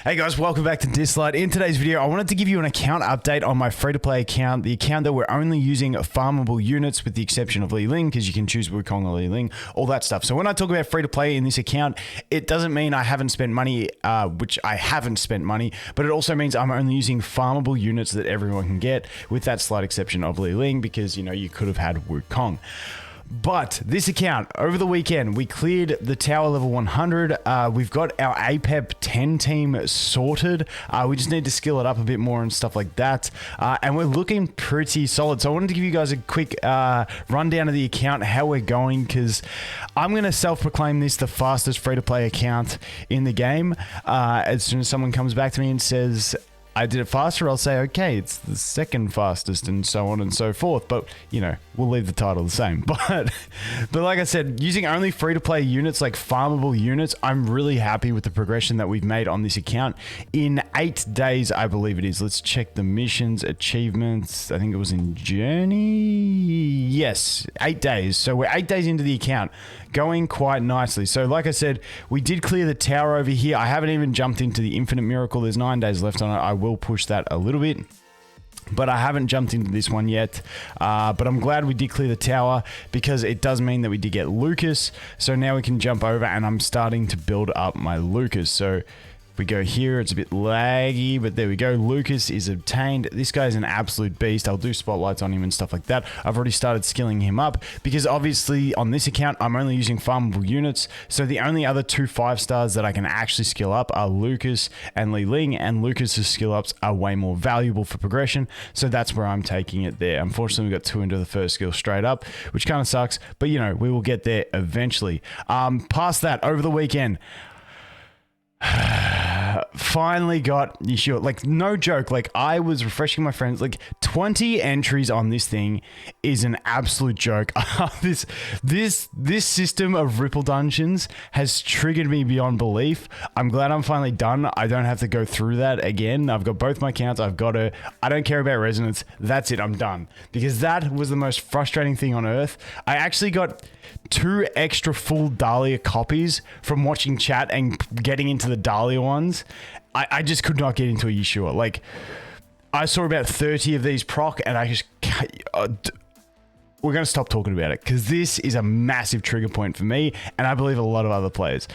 Hey guys, welcome back to Dislyte. In today's video, I wanted to give you an account update on my free-to-play account, the account that we're only using farmable units with the exception of Li Ling, because you can choose Wukong or Li Ling, all that stuff. So when I talk about free-to-play in this account, it doesn't mean I haven't spent money, which I haven't spent money, but it also means I'm only using farmable units that everyone can get, with that slight exception of Li Ling, because, you know, you could have had Wukong. But this account, over the weekend, we cleared the tower level 100. We've got our Apep 10 team sorted. We just need to skill it up a bit more and stuff like that. And we're looking pretty solid. So I wanted to give you guys a quick rundown of the account, how we're going, because I'm going to self-proclaim this the fastest free-to-play account in the game. As soon as someone comes back to me and says, I did it faster, I'll say, okay, it's the second fastest and so on and so forth. But, you know, we'll leave the title the same. But like I said, using only free-to-play units, like farmable units, I'm really happy with the progression that we've made on this account. In 8 days, I believe it is. Let's check the missions, achievements. I think it was in Journey. Yes, 8 days. So we're 8 days into the account, going quite nicely. So like I said, we did clear the tower over here. I haven't even jumped into the Infinite Miracle. There's 9 days left on it. I will push that a little bit, but I haven't jumped into this one yet. But I'm glad we did clear the tower, because it does mean that we did get Lucas. So now we can jump over, and I'm starting to build up my Lucas. So if we go here, it's a bit laggy, but there we go. Lucas is obtained. This guy's an absolute beast. I'll do spotlights on him and stuff like that. I've already started skilling him up, because obviously on this account, I'm only using farmable units. So the only other 2 5-stars that I can actually skill up are Lucas and Li Ling, and Lucas's skill ups are way more valuable for progression. So that's where I'm taking it there. Unfortunately, we got 2 into the first skill straight up, which kind of sucks, but you know, we will get there eventually. Past that, over the weekend, finally got Yeshua. Like, no joke, like I was refreshing my friends, like 20 entries on this thing is an absolute joke. This system of Ripple dungeons has triggered me beyond belief. I'm glad I'm finally done. I don't have to go through that again. I've got both my accounts. I don't care about resonance. That's it. I'm done, because that was the most frustrating thing on earth. I actually got 2 extra full Dahlia copies from watching chat and getting into the Dahlia ones. I just could not get into a Yeshua. Like, I saw about 30 of these proc, and I just we're going to stop talking about it, because this is a massive trigger point for me, and I believe a lot of other players.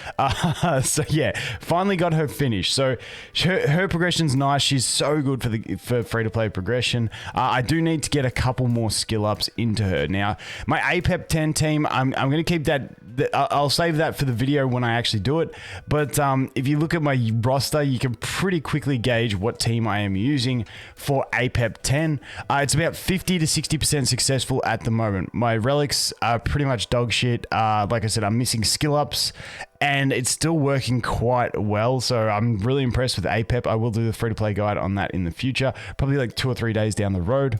So yeah, finally got her finished. So her progression's nice. She's so good for free-to-play progression. I do need to get a couple more skill ups into her. Now, my Apep 10 team, I'm going to keep that. I'll save that for the video when I actually do it. But if you look at my roster, you can pretty quickly gauge what team I am using for Apep 10. It's about 50 to 60% successful at the moment. My relics are pretty much dog shit. Like I said, I'm missing skill ups, and it's still working quite well. So I'm really impressed with Apep. I will do the free-to-play guide on that in the future, probably like 2 or 3 days down the road.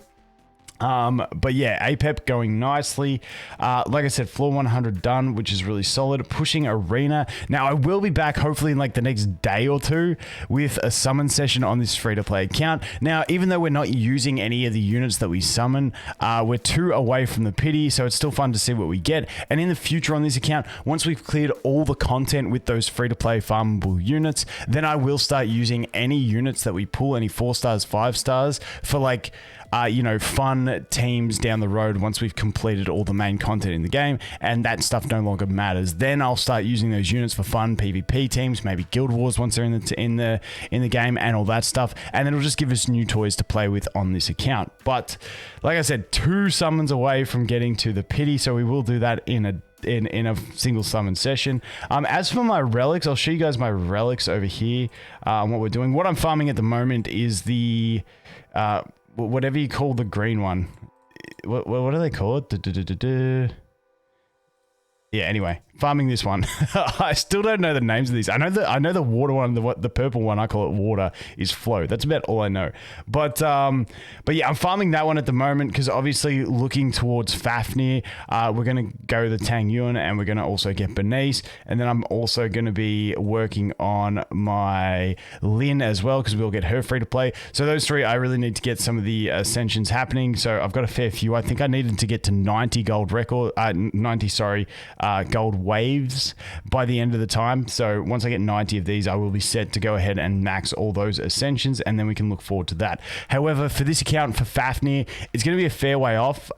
But yeah, Apep going nicely. Like I said, floor 100 done, which is really solid. Pushing arena. Now, I will be back hopefully in like the next day or 2 with a summon session on this free-to-play account. Now, even though we're not using any of the units that we summon, we're 2 away from the pity, so it's still fun to see what we get. And in the future on this account, once we've cleared all the content with those free-to-play farmable units, then I will start using any units that we pull, any 4 stars, 5 stars, for like, you know, fun teams down the road once we've completed all the main content in the game, and that stuff no longer matters. Then I'll start using those units for fun PvP teams, maybe Guild Wars once they're in the game, and all that stuff. And then it'll just give us new toys to play with on this account. But like I said, 2 summons away from getting to the pity, so we will do that in a single summon session. As for my relics, I'll show you guys my relics over here. What we're doing, what I'm farming at the moment is the whatever you call the green one. What do they call it? Yeah, anyway, farming this one. I still don't know the names of these. I know the water one, the purple one, I call it water, is flow. That's about all I know. But yeah, I'm farming that one at the moment, because obviously looking towards Fafnir, we're going to go the Tang Yuan, and we're going to also get Bernice. And then I'm also going to be working on my Lin as well, because we'll get her free to play. So those 3, I really need to get some of the ascensions happening. So I've got a fair few. I think I needed to get to 90 gold record, 90, sorry, gold waves by the end of the time. So once I get 90 of these, I will be set to go ahead and max all those ascensions, and then we can look forward to that. However, for this account, for Fafnir, it's going to be a fair way off,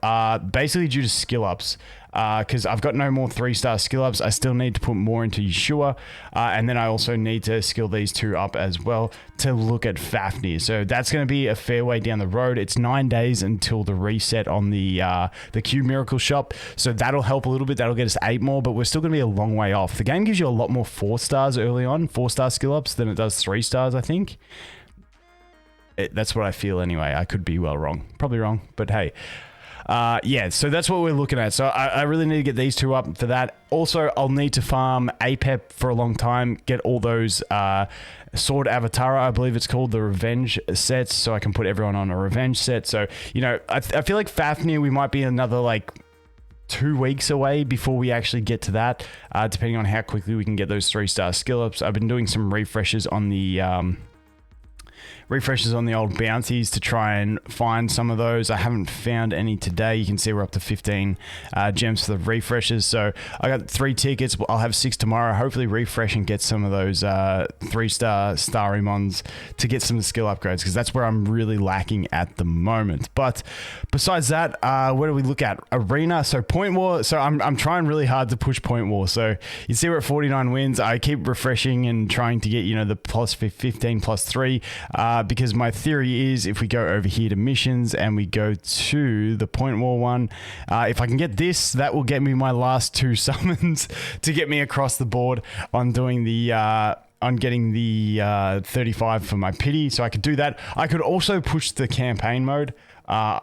basically due to skill ups. Because I've got no more 3-star skill ups. I still need to put more into Yeshua, and then I also need to skill these 2 up as well to look at Fafnir. So that's going to be a fair way down the road. It's 9 days until the reset on the Q Miracle Shop, so that'll help a little bit. That'll get us 8 more, but we're still going to be a long way off. The game gives you a lot more 4-stars early on, 4-star skill ups, than it does 3-stars, I think. That's what I feel anyway. I could be well wrong, probably wrong, but hey. Yeah, so that's what we're looking at. So I really need to get these 2 up for that. Also, I'll need to farm Apep for a long time, get all those Sword Avatar, I believe it's called, the Revenge sets, so I can put everyone on a Revenge set. So, you know, I feel like Fafnir, we might be another, like, 2 weeks away before we actually get to that, depending on how quickly we can get those 3-star skill ups. I've been doing some refreshes on the old bounties to try and find some of those. I haven't found any today. You can see we're up to 15 gems for the refreshes. So I got 3 tickets. I'll have 6 tomorrow. Hopefully refresh and get some of those 3-star starry mons to get some of the skill upgrades, because that's where I'm really lacking at the moment. But besides that, where do we look at? Arena. So point war. So I'm trying really hard to push point war. So you see we're at 49 wins. I keep refreshing and trying to get, you know, the plus 15 plus 3. Because my theory is if we go over here to missions and we go to the point war one, if I can get this, that will get me my last 2 summons to get me across the board on doing the on getting the 35 for my pity. So I could do that. I could also push the campaign mode. I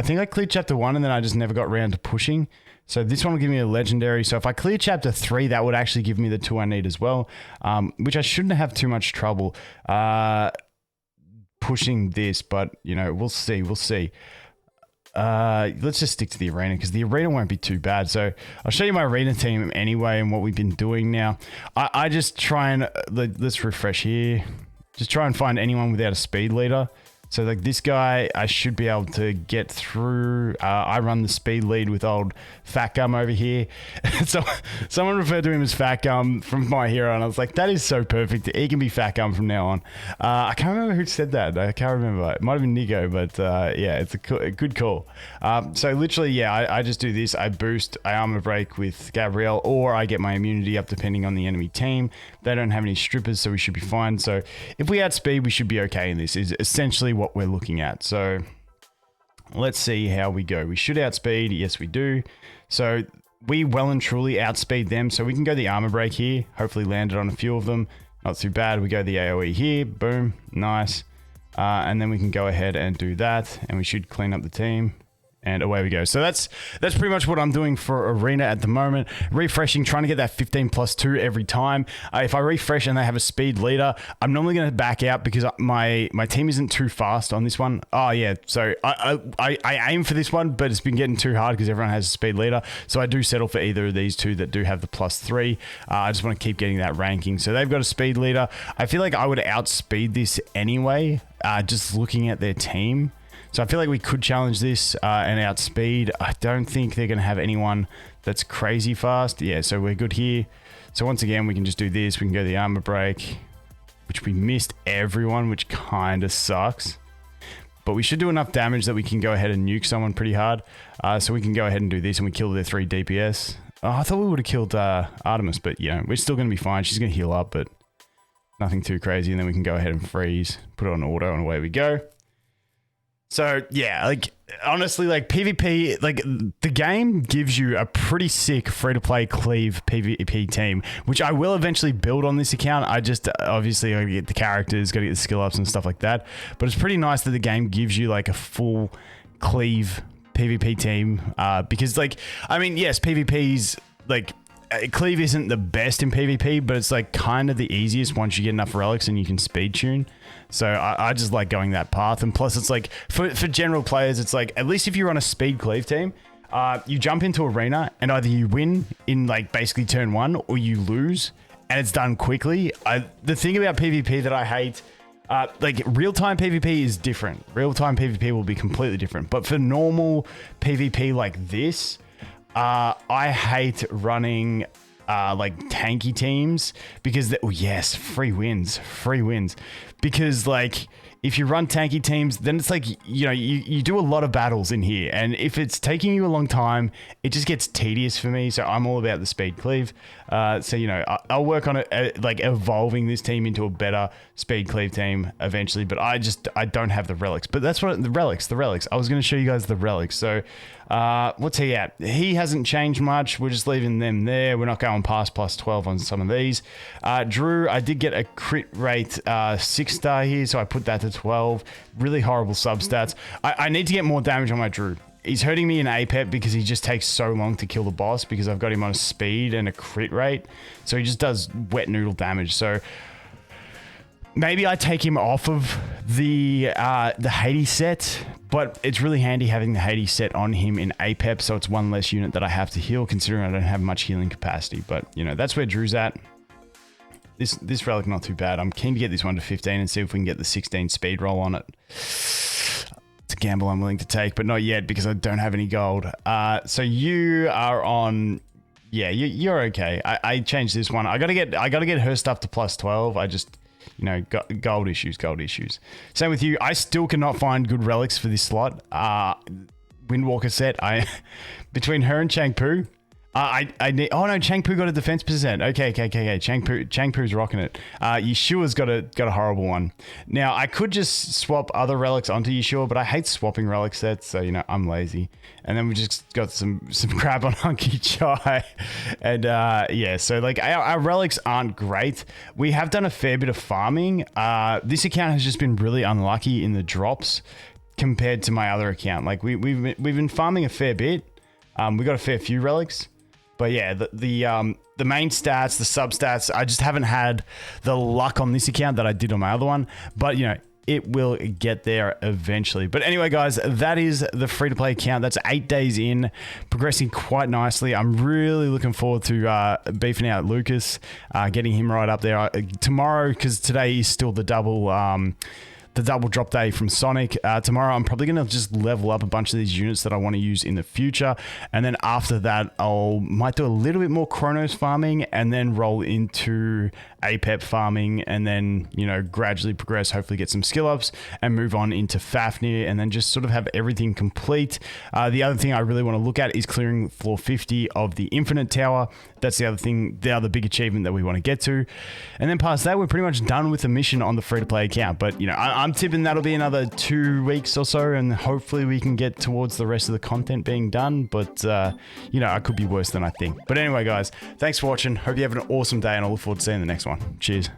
think I cleared chapter 1 and then I just never got around to pushing. So this one will give me a legendary. So if I clear chapter 3, that would actually give me the 2 I need as well, which I shouldn't have too much trouble pushing this, but you know, we'll see. Let's just stick to the arena, because the arena won't be too bad. So I'll show you my arena team anyway and what we've been doing now. I just try and let's refresh here. Just try and find anyone without a speed leader. So like this guy, I should be able to get through. I run the speed lead with old Fat Gum over here. So someone referred to him as Fat Gum from My Hero, and I was like, that is so perfect. He can be Fat Gum from now on. I can't remember who said that. I can't remember. It might have been Nico, but yeah, it's a good call. So literally, yeah, I just do this. I boost, I armor break with Gabrielle, or I get my immunity up depending on the enemy team. They don't have any strippers, so we should be fine. So if we outspeed, we should be okay in this, is essentially what we're looking at. So let's see how we go. We should outspeed. Yes, we do. So we well and truly outspeed them. So we can go the armor break here. Hopefully landed on a few of them. Not too bad. We go the AoE here. Boom. Nice. And then we can go ahead and do that. And we should clean up the team. And away we go. So that's pretty much what I'm doing for Arena at the moment. Refreshing, trying to get that 15 plus 2 every time. If I refresh and they have a speed leader, I'm normally going to back out because my team isn't too fast on this one. Oh yeah, so I aim for this one, but it's been getting too hard because everyone has a speed leader. So I do settle for either of these 2 that do have the plus 3. I just want to keep getting that ranking. So they've got a speed leader. I feel like I would outspeed this anyway, just looking at their team. So I feel like we could challenge this and outspeed. I don't think they're going to have anyone that's crazy fast. Yeah, so we're good here. So once again, we can just do this. We can go the armor break, which we missed everyone, which kind of sucks. But we should do enough damage that we can go ahead and nuke someone pretty hard. So we can go ahead and do this, and we kill their 3 DPS. Oh, I thought we would have killed Artemis, but yeah, we're still going to be fine. She's going to heal up, but nothing too crazy. And then we can go ahead and freeze, put it on auto, and away we go. So yeah, like honestly, like PvP, like the game gives you a pretty sick free-to-play cleave PvP team, which I will eventually build on this account. I just obviously gotta get the characters, gotta get the skill ups and stuff like that. But it's pretty nice that the game gives you like a full cleave PvP team, because like, I mean, yes, PvP's like, cleave isn't the best in PvP, but it's like kind of the easiest once you get enough relics and you can speed tune. So I just like going that path. And plus it's like, for general players, it's like, at least if you're on a speed cleave team, you jump into arena and either you win in like basically turn 1 or you lose, and it's done quickly. The thing about PvP that I hate, like real-time PvP is different. Real-time PvP will be completely different. But for normal PvP like this, I hate running like tanky teams because oh yes, free wins, because like if you run tanky teams, then it's like, you know, you do a lot of battles in here, and if it's taking you a long time, it just gets tedious for me. So I'm all about the speed cleave. So, you know, I'll work on it, like evolving this team into a better speed cleave team eventually, but I don't have the relics. But that's what the relics. I was going to show you guys the relics. So what's he at? He hasn't changed much. We're just leaving them there. We're not going past plus 12 on some of these. Drew, I did get a crit rate 6-star here, so I put that to 12. Really horrible substats. I need to get more damage on my Drew. He's hurting me in Apep because he just takes so long to kill the boss because I've got him on a speed and a crit rate. So he just does wet noodle damage. So maybe I take him off of the Hades set, but it's really handy having the Hades set on him in Apep, so it's one less unit that I have to heal, considering I don't have much healing capacity. But, you know, that's where Drew's at. This relic not too bad. I'm keen to get this one to 15 and see if we can get the 16 speed roll on it. It's a gamble I'm willing to take, but not yet because I don't have any gold. So you are on... Yeah, you're okay. I changed this one. I gotta get her stuff to plus 12. I just... You know, gold issues. Same with you. I still cannot find good relics for this slot. Windwalker set. Between her and Changpu, I need. Oh no, Changpu got a defense percent. Okay. Changpu's rocking it. Yeshua's got a horrible one. Now I could just swap other relics onto Yeshua, but I hate swapping relic sets, so you know I'm lazy. And then we just got some crap on Hunky Chai, and yeah. So like our relics aren't great. We have done a fair bit of farming. This account has just been really unlucky in the drops compared to my other account. Like we've been farming a fair bit. We got a fair few relics. But yeah, the main stats, the substats, I just haven't had the luck on this account that I did on my other one. But, you know, it will get there eventually. But anyway, guys, that is the free-to-play account. That's 8 days in, progressing quite nicely. I'm really looking forward to beefing out Lucas, getting him right up there tomorrow, because today is still the double drop day from Sonic. Tomorrow I'm probably going to just level up a bunch of these units that I want to use in the future, and then after that might do a little bit more Kronos farming and then roll into Apep farming, and then, you know, gradually progress, hopefully get some skill ups and move on into Fafnir, and then just sort of have everything complete. The other thing I really want to look at is clearing floor 50 of the Infinite Tower. That's the other big achievement that we want to get to. And then past that, we're pretty much done with the mission on the free-to-play account. But, you know, I'm tipping that'll be another 2 weeks or so, and hopefully we can get towards the rest of the content being done. But, you know, I could be worse than I think. But anyway, guys, thanks for watching. Hope you have an awesome day, and I look forward to seeing the next one. Cheers.